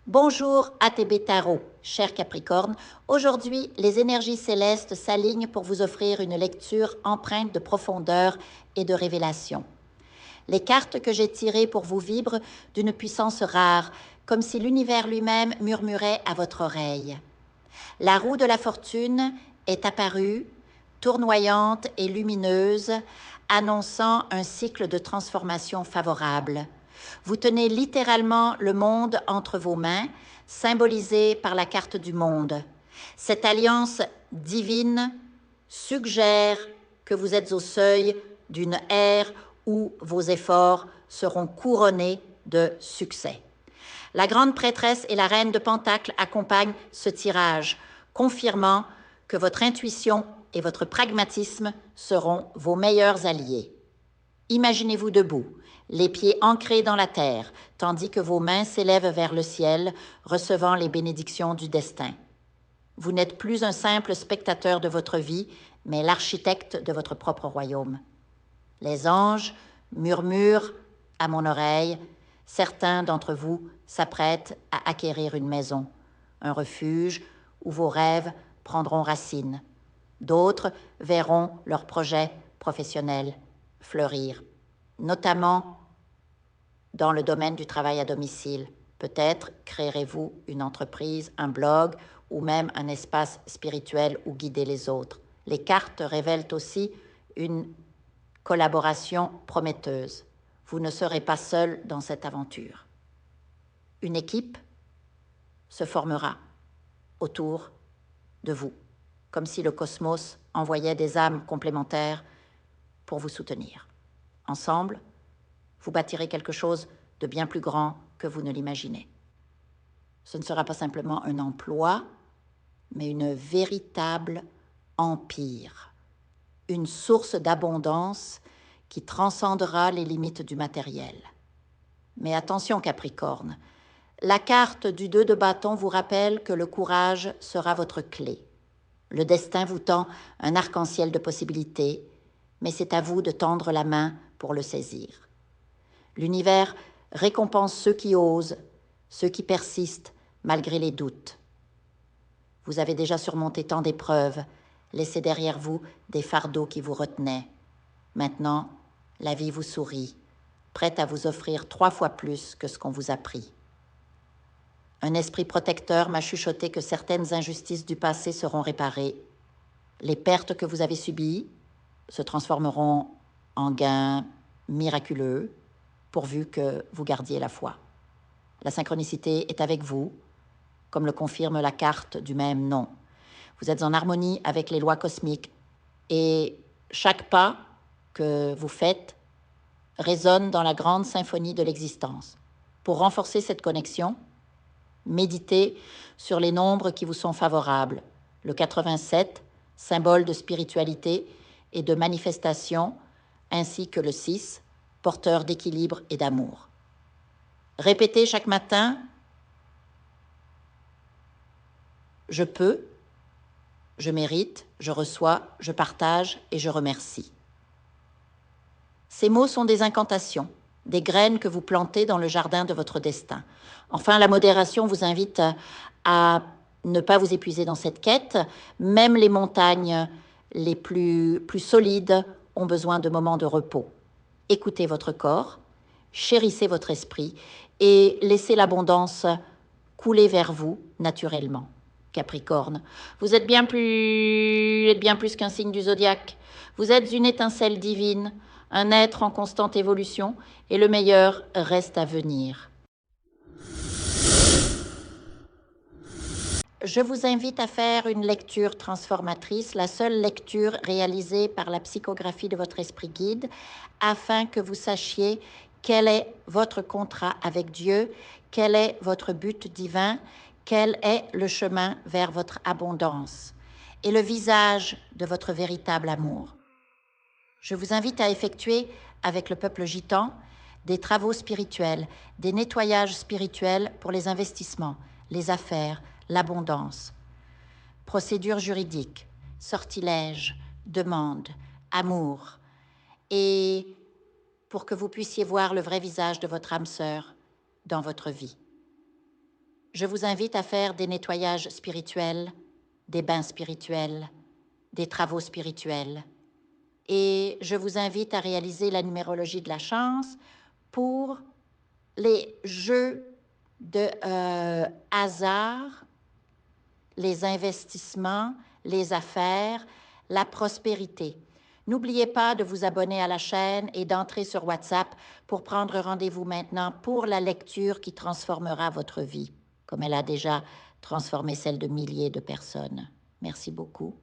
Bonjour ATB Tarot, cher Capricorne. Aujourd'hui, les énergies célestes s'alignent pour vous offrir une lecture empreinte de profondeur et de révélation. Les cartes que j'ai tirées pour vous vibrent d'une puissance rare, comme si l'univers lui-même murmurait à votre oreille. La roue de la fortune est apparue, tournoyante et lumineuse, annonçant un cycle de transformation favorable. Vous tenez littéralement le monde entre vos mains, symbolisé par la carte du monde. Cette alliance divine suggère que vous êtes au seuil d'une ère où vos efforts seront couronnés de succès. La grande prêtresse et la reine de Pentacle accompagnent ce tirage, confirmant que votre intuition et votre pragmatisme seront vos meilleurs alliés. Imaginez-vous debout, les pieds ancrés dans la terre, tandis que vos mains s'élèvent vers le ciel, recevant les bénédictions du destin. Vous n'êtes plus un simple spectateur de votre vie, mais l'architecte de votre propre royaume. Les anges murmurent à mon oreille. Certains d'entre vous s'apprêtent à acquérir une maison, un refuge où vos rêves prendront racine. D'autres verront leurs projets professionnels fleurir, notamment dans le domaine du travail à domicile. Peut-être créerez-vous une entreprise, un blog ou même un espace spirituel où guider les autres. Les cartes révèlent aussi une collaboration prometteuse. Vous ne serez pas seul dans cette aventure. Une équipe se formera autour de vous, comme si le cosmos envoyait des âmes complémentaires pour vous soutenir. Ensemble, vous bâtirez quelque chose de bien plus grand que vous ne l'imaginez. Ce ne sera pas simplement un emploi, mais une véritable empire, une source d'abondance qui transcendra les limites du matériel. Mais attention Capricorne, la carte du 2 de bâton vous rappelle que le courage sera votre clé. Le destin vous tend un arc-en-ciel de possibilités, mais c'est à vous de tendre la main pour le saisir. L'univers récompense ceux qui osent, ceux qui persistent malgré les doutes. Vous avez déjà surmonté tant d'épreuves, laissé derrière vous des fardeaux qui vous retenaient. Maintenant, la vie vous sourit, prête à vous offrir 3 fois plus que ce qu'on vous a pris. Un esprit protecteur m'a chuchoté que certaines injustices du passé seront réparées. Les pertes que vous avez subies se transformeront en gains miraculeux, pourvu que vous gardiez la foi. La synchronicité est avec vous, comme le confirme la carte du même nom. Vous êtes en harmonie avec les lois cosmiques et chaque pas que vous faites résonne dans la grande symphonie de l'existence. Pour renforcer cette connexion, méditez sur les nombres qui vous sont favorables. Le 87, symbole de spiritualité et de manifestation, ainsi que le 6, porteur d'équilibre et d'amour. Répétez chaque matin « Je peux », je mérite, je reçois, je partage et je remercie. Ces mots sont des incantations, des graines que vous plantez dans le jardin de votre destin. Enfin, la modération vous invite à ne pas vous épuiser dans cette quête. Même les montagnes les plus solides ont besoin de moments de repos. Écoutez votre corps, chérissez votre esprit et laissez l'abondance couler vers vous naturellement. Capricorne, vous êtes bien plus qu'un signe du zodiaque. Vous êtes une étincelle divine, un être en constante évolution, et le meilleur reste à venir. Je vous invite à faire une lecture transformatrice, la seule lecture réalisée par la psychographie de votre esprit guide, afin que vous sachiez quel est votre contrat avec Dieu, quel est votre but divin, quel est le chemin vers votre abondance et le visage de votre véritable amour. Je vous invite à effectuer avec le peuple gitan des travaux spirituels, des nettoyages spirituels pour les investissements, les affaires, l'abondance. Procédures juridiques, sortilèges, demandes, amour. Et pour que vous puissiez voir le vrai visage de votre âme sœur dans votre vie. Je vous invite à faire des nettoyages spirituels, des bains spirituels, des travaux spirituels. Et je vous invite à réaliser la numérologie de la chance pour les jeux de hasard, les investissements, les affaires, la prospérité. N'oubliez pas de vous abonner à la chaîne et d'entrer sur WhatsApp pour prendre rendez-vous maintenant pour la lecture qui transformera votre vie, comme elle a déjà transformé celle de milliers de personnes. Merci beaucoup.